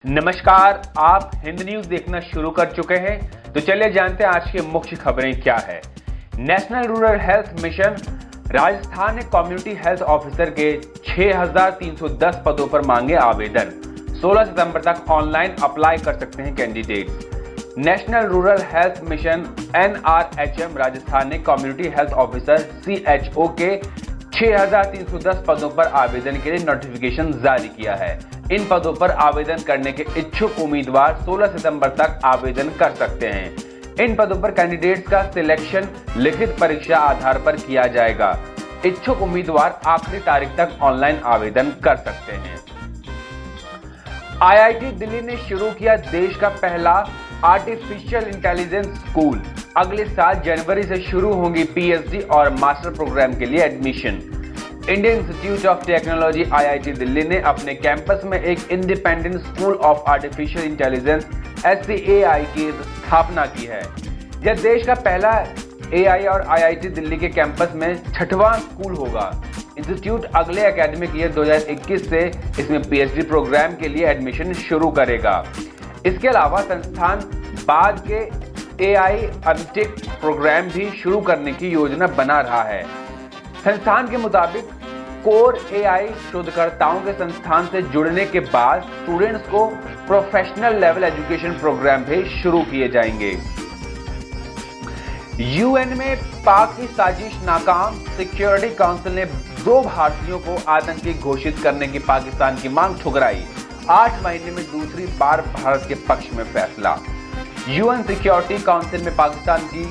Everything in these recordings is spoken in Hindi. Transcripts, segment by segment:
नमस्कार, आप हिंद न्यूज देखना शुरू कर चुके हैं तो चलिए जानते हैं आज की मुख्य खबरें क्या है। National rural health mission Rajasthan ने कम्युनिटी हेल्थ ऑफिसर के 6,310 पदों पर मांगे आवेदन। 16 सितंबर तक ऑनलाइन अप्लाई कर सकते हैं candidate. National rural health mission NRHM Rajasthan ने कम्युनिटी हेल्थ ऑफिसर CHO के 6,310 पदों पर आवेदन के लिए नोटिफिकेशन जारी किया है। इन पदों पर आवेदन करने के इच्छुक उम्मीदवार 16 सितंबर तक आवेदन कर सकते हैं। इन पदों पर कैंडिडेट्स का सिलेक्शन लिखित परीक्षा आधार पर किया जाएगा। इच्छुक उम्मीदवार आखिरी तारीख तक ऑनलाइन आवेदन कर सकते हैं। IIT दिल्ली ने शुरू किया देश का पहला आर्टिफिशियल इंटेलिजेंस स्कूल। अगले साल जनवरी से शुरू होंगी PhD और मास्टर प्रोग्राम के लिए admission. Indian institute of technology IIT Delhi ने अपने कैंपस में एक independent school of artificial intelligence SCAI की स्थापना की है। यह देश का पहला AI और IIT दिल्ली के कैंपस में 6वां स्कूल होगा। इंस्टीट्यूट अगले एकेडमिक ईयर 2021 से इसमें PhD प्रोग्राम के लिए एडमिशन शुरू करेगा। इसके अलावा संस्थान बाद के AI MTech प्रोग्राम भी शुरू करने की योजना बना रहा है। संस्थान के मुताबिक कोर AI शोधकर्ताओं के संस्थान से जुड़ने के बाद स्टूडेंट्स को प्रोफेशनल लेवल एजुकेशन प्रोग्राम भी शुरू किए जाएंगे। UN में पाक की साजिश नाकाम। सिक्योरिटी काउंसिल ने 2 भारतीयों को आतंकी घोषित करने की पाकिस्तान की मांग ठुकराई। 8 महीने में दूसरी बार भारत के पक्ष में फैसला। UN सिक्योरिटी काउंसिल में पाकिस्तान की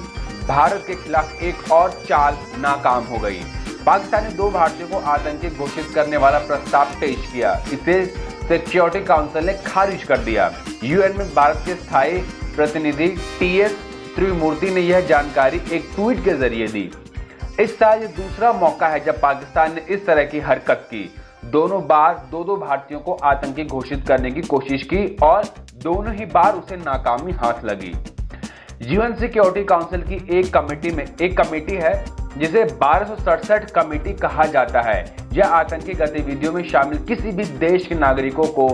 भारत के खिलाफ एक और चाल नाकाम हो गई। पाकिस्तान ने 2 भारतीयों को आतंकी घोषित करने वाला प्रस्ताव पेश किया। इसे सिक्योरिटी काउंसिल ने खारिज कर दिया। UN में भारत के स्थायी प्रतिनिधि TS त्रिमूर्ति ने यह जानकारी एक ट्वीट के जरिए दी। इस साल ये दूसरा मौका है जब पाकिस्तान ने इस तरह की हरकत की। दोनों बार 2 भारतीयों को आतंकी घोषित करने की कोशिश की और दोनों ही बार उसे नाकामी हाथ लगी। UN सिक्योरिटी काउंसिल की एक कमेटी है जिसे 1267 कमेटी कहा जाता है। यह आतंकी गतिविधियों में शामिल किसी भी देश के नागरिकों को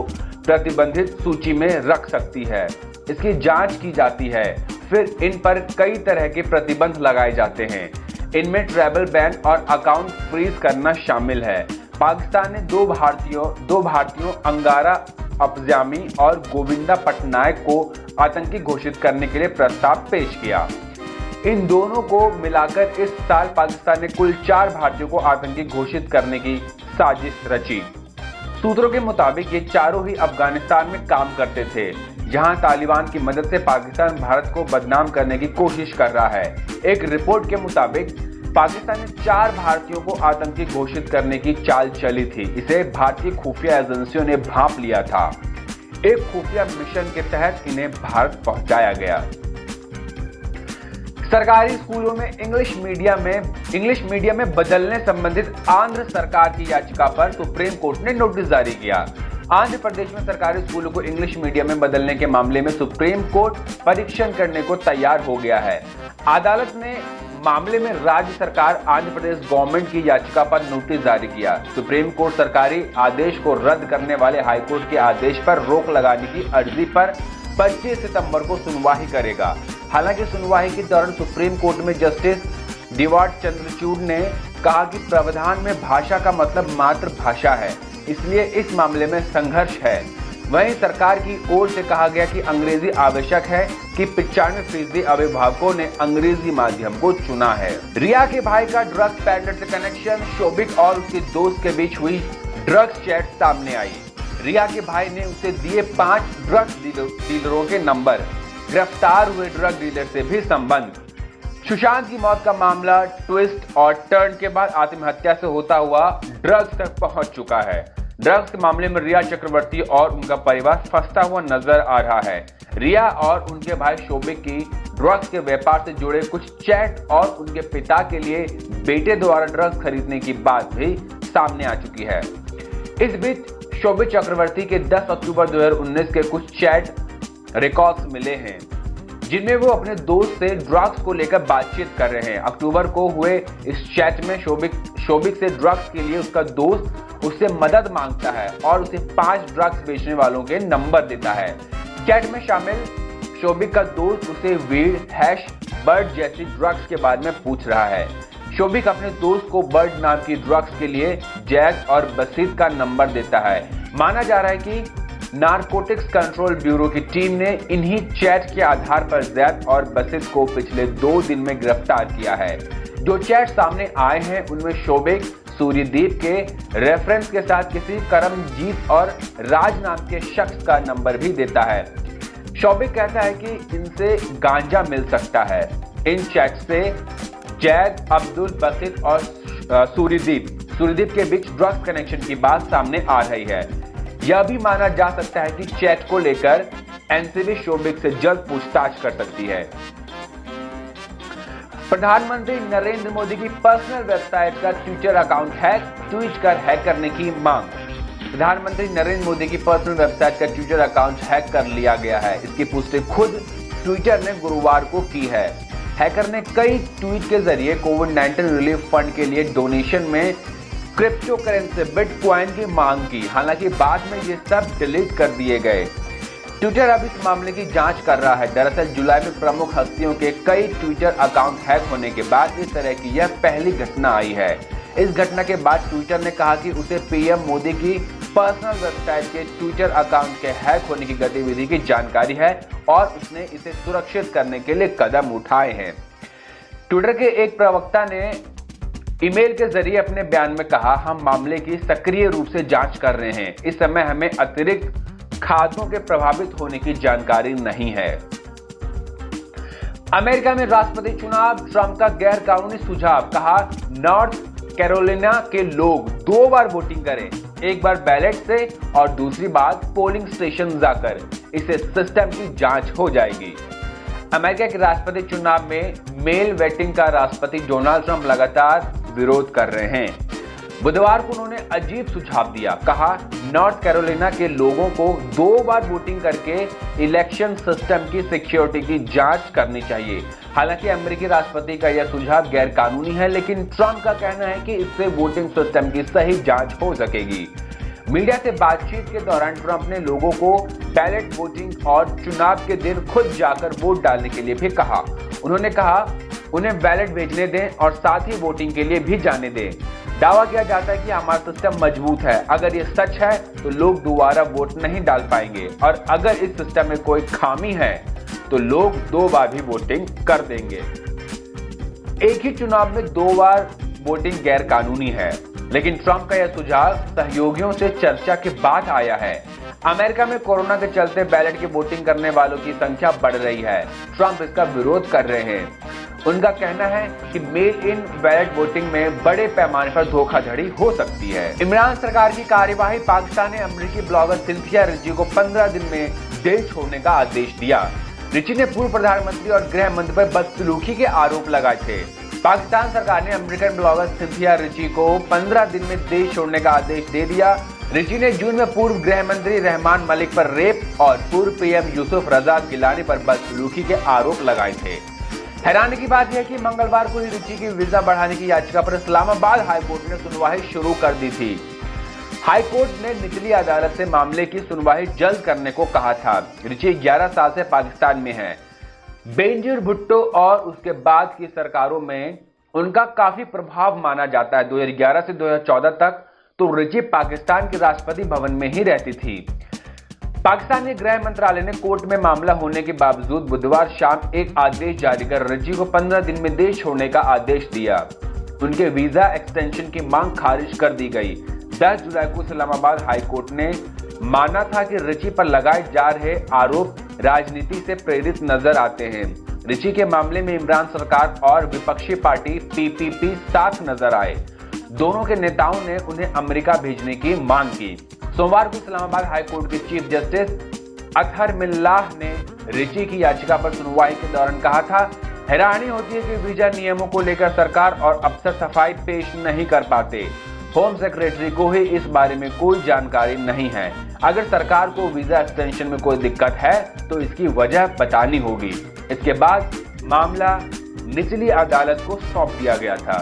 प्रतिबंधित सूची में रख सकती है। इसकी जांच की जाती है, फिर इन पर कई तरह के प्रतिबंध लगाए जाते हैं। इनमें ट्रैवल बैन और अकाउंट फ्रीज करना शामिल है। पाकिस्तान ने 2 भारतीयों अंगारा अफजामी और गोविंदा पटनायक को आतंकी घोषित करने के लिए प्रस्ताव पेश किया। इन दोनों को मिलाकर इस साल पाकिस्तान ने कुल 4 भारतीयों को आतंकी घोषित करने की साजिश रची। सूत्रों के मुताबिक ये चारों ही अफगानिस्तान में काम करते थे, जहां तालिबान की मदद से पाकिस्तान भारत को बदनाम करने की कोशिश कर रहा है। एक रिपोर्ट के मुताबिक पाकिस्तान ने 4 भारतीयों को आतंकी घोषित करने की चाल चली थी। इसे भारतीय खुफिया एजेंसियों ने भांप लिया था। एक खुफिया मिशन के तहत इन्हें भारत पहुंचाया गया। सरकारी स्कूलों में इंग्लिश मीडियम में बदलने संबंधित आंध्र सरकार की याचिका पर सुप्रीम कोर्ट ने नोटिस जारी किया। आंध्र प्रदेश में सरकारी स्कूलों को इंग्लिश मीडियम में बदलने के मामले में सुप्रीम कोर्ट परीक्षण करने को तैयार हो गया है। अदालत ने मामले में राज्य सरकार आंध्र प्रदेश गवर्नमेंट की याचिका पर नोटिस जारी किया। सुप्रीम कोर्ट सरकारी आदेश को रद्द करने वाले हाईकोर्ट के आदेश पर रोक लगाने की अर्जी पर 25 सितंबर को सुनवाई करेगा। हालांकि सुनवाई के दौरान सुप्रीम कोर्ट में जस्टिस डीवार्ड चंद्रचूड़ ने कहा कि प्रावधान में भाषा का मतलब मातृभाषा है, इसलिए इस मामले में संघर्ष है। वहीं सरकार की ओर से कहा गया कि अंग्रेजी आवश्यक है कि 95% अभिभावकों ने अंग्रेजी माध्यम को चुना है। रिया के भाई का ड्रग्स पैडलर से कनेक्शन। शोभिक और उसके दोस्त के बीच हुई ड्रग्स चैट सामने आई। रिया के भाई ने उसे दिए 5 ड्रग्स डीलरों के नंबर। गिरफ्तार हुए ड्रग डीलर से भी संबंध। सुशांत की मौत का मामला ट्विस्ट और टर्न के बाद आत्महत्या से होता हुआ ड्रग्स तक पहुंच चुका है। ड्रग्स के मामले में रिया चक्रवर्ती और उनका परिवार फंसता हुआ नजर आ रहा है। रिया और उनके भाई शोभिक की ड्रग्स के व्यापार से जुड़े कुछ चैट और उनके पिता के लिए बेटे द्वारा ड्रग्स खरीदने की बात भी सामने आ चुकी है। इस बीच शोभिक चक्रवर्ती के 10 अक्टूबर 2019 के कुछ चैट रिकॉर्ड्स मिले हैं, जिनमें वो अपने दोस्त से ड्रग्स को लेकर बातचीत कर रहे हैं। अक्टूबर को हुए इस चैट में शोभिक से ड्रग्स के लिए उसका दोस्त उससे मदद मांगता है और उसे 5 ड्रग्स बेचने वालों के नंबर देता है। चैट में शामिल शोभिक का दोस्त उसे वीड, हैश, बर्ड जैसी ड्रग्स के बारे में पूछ रहा है। शोभिक अपने दोस्त को बर्ड नाम की ड्रग्स के लिए जैज और बसीत का नंबर देता है। माना जा रहा है कि नारकोटिक्स कंट्रोल ब्यूरो की टीम ने इन्हीं चैट के आधार पर जैद और बसीत को पिछले 2 दिन में गिरफ्तार किया है। जो चैट सामने आए हैं उनमें शोभिक सूर्यदीप के रेफरेंस के साथ किसी करमजीत और राज नाम के शख्स का नंबर भी देता है। शोभिक कहता है कि इनसे गांजा मिल सकता है। इन चैट से जैद, अब्दुल, बसीत और सूर्यदीप के बीच ड्रग्स कनेक्शन की बात सामने आ रही है। यह भी माना जा सकता है कि चैट को लेकर एनसीबी शोभिक से जल्द पूछताछ कर सकती है। प्रधानमंत्री नरेंद्र मोदी की पर्सनल वेबसाइट का ट्विटर अकाउंट ट्वीट कर हैक करने की मांग। प्रधानमंत्री नरेंद्र मोदी की पर्सनल वेबसाइट का ट्विटर अकाउंट हैक कर लिया गया है। इसकी पुष्टि खुद ट्विटर ने गुरुवार को की है। हैकर ने कई ट्वीट के जरिए कोविड-19 रिलीफ फंड के लिए डोनेशन में क्रिप्टो करेंसी बिटकॉइन की मांग की। हालांकि बाद में ये सब डिलीट कर दिए गए। ट्विटर अब इस मामले की जांच कर रहा है। दरअसल जुलाई में प्रमुख हस्तियों के कई ट्विटर अकाउंट हैक होने के बाद इस तरह की यह पहली घटना आई है। इस घटना के बाद ट्विटर ने कहा कि उसे पीएम मोदी की पर्सनल वेबसाइट के ट्विटर अकाउंट के हैक होने की गतिविधि की जानकारी है और उसने इसे सुरक्षित करने के लिए कदम उठाए हैं। ट्विटर के एक प्रवक्ता ने ईमेल के जरिए अपने बयान में कहा, हम मामले की सक्रिय रूप से जांच कर रहे हैं। इस समय हमें अतिरिक्त खातों के प्रभावित होने की जानकारी नहीं है। अमेरिका में राष्ट्रपति चुनाव, ट्रंप का गैर कानूनी सुझाव। कहा, नॉर्थ कैरोलिना के लोग 2 बार वोटिंग करें, एक बार बैलेट से और दूसरी बार पोलिंग स्टेशन जाकर। इससे सिस्टम की जांच हो जाएगी। अमेरिका के राष्ट्रपति चुनाव में मेल वोटिंग का राष्ट्रपति डोनाल्ड ट्रंप लगातार विरोध कर रहे हैं। बुधवार को उन्होंने अजीब सुझाव दिया। कहा, नॉर्थ कैरोलिना के लोगों को 2 बार वोटिंग करके इलेक्शन सिस्टम की सिक्योरिटी की जांच करनी चाहिए। हालांकि अमेरिकी राष्ट्रपति का यह सुझाव गैर कानूनी है, लेकिन ट्रंप का कहना है कि इससे वोटिंग सिस्टम की सही जांच हो सकेगी। मीडिया से बातचीत के दौरान ट्रंप ने लोगों को बैलेट वोटिंग और चुनाव के दिन खुद जाकर वोट डालने के लिए भी कहा। उन्होंने कहा, उन्हें बैलेट भेजने दें और साथ ही वोटिंग के लिए भी जाने दें। दावा किया जाता है कि हमारा सिस्टम मजबूत है। अगर ये सच है तो लोग दोबारा वोट नहीं डाल पाएंगे और अगर इस सिस्टम में कोई खामी है तो लोग 2 बार भी वोटिंग कर देंगे। एक ही चुनाव में 2 बार वोटिंग गैर कानूनी है, लेकिन ट्रंप का यह सुझाव सहयोगियों से चर्चा के बाद आया है। अमेरिका में कोरोना के चलते बैलेट की वोटिंग करने वालों की संख्या बढ़ रही है। ट्रंप इसका विरोध कर रहे हैं। उनका कहना है कि मेल इन बैलेट वोटिंग में बड़े पैमाने पर धोखाधड़ी हो सकती है। इमरान सरकार की कार्यवाही। पाकिस्तान ने अमेरिकी ब्लॉगर सिंथिया रिची को 15 दिन में देश छोड़ने का आदेश दिया। रिची ने पूर्व प्रधानमंत्री और गृह मंत्री पर बदसलूकी के आरोप लगाए थे। पाकिस्तान सरकार ने अमेरिकन ब्लॉगर सिंथिया रिची को 15 दिन में देश छोड़ने का आदेश दे दिया। रिची ने जून में पूर्व गृह मंत्री रहमान मलिक पर रेप और पूर्व पीएम यूसुफ रजा गिलानी पर बदसलूकी के आरोप लगाए थे। हैरानी की बात यह है कि मंगलवार को रिची की वीजा बढ़ाने की याचिका पर इस्लामाबाद हाईकोर्ट ने सुनवाई शुरू कर दी थी। हाईकोर्ट ने निचली अदालत से मामले की सुनवाई जल्द करने को कहा था। रिची 11 साल से पाकिस्तान में है। बेनजीर भुट्टो और उसके बाद की सरकारों में उनका काफी प्रभाव माना जाता है। 2011 से 2014 तक तो रिची पाकिस्तान के राष्ट्रपति भवन में ही रहती थी। पाकिस्तान के गृह मंत्रालय ने कोर्ट में मामला होने के बावजूद बुधवार शाम एक आदेश जारी कर रिची को 15 दिन में देश छोड़ने का आदेश दिया। उनके वीजा एक्सटेंशन की मांग खारिज कर दी गई। 10 जुलाई को इस्लामाबाद हाईकोर्ट ने माना था कि रिची पर लगाए जा रहे आरोप राजनीति से प्रेरित नजर आते हैं। रिची के मामले में इमरान सरकार और विपक्षी पार्टी पीपीपी साथ नजर आए। दोनों के नेताओं ने उन्हें अमेरिका भेजने की मांग की। सोमवार को इस्लामाबाद हाईकोर्ट के चीफ जस्टिस अतहर मिल्लाह ने रिची की याचिका पर सुनवाई के दौरान कहा था, हैरानी होती है कि वीजा नियमों को लेकर सरकार और अफसर सफाई पेश नहीं कर पाते। होम सेक्रेटरी को ही इस बारे में कोई जानकारी नहीं है। अगर सरकार को वीजा एक्सटेंशन में कोई दिक्कत है तो इसकी वजह बतानी होगी। इसके बाद मामला निचली अदालत को सौंप दिया गया था।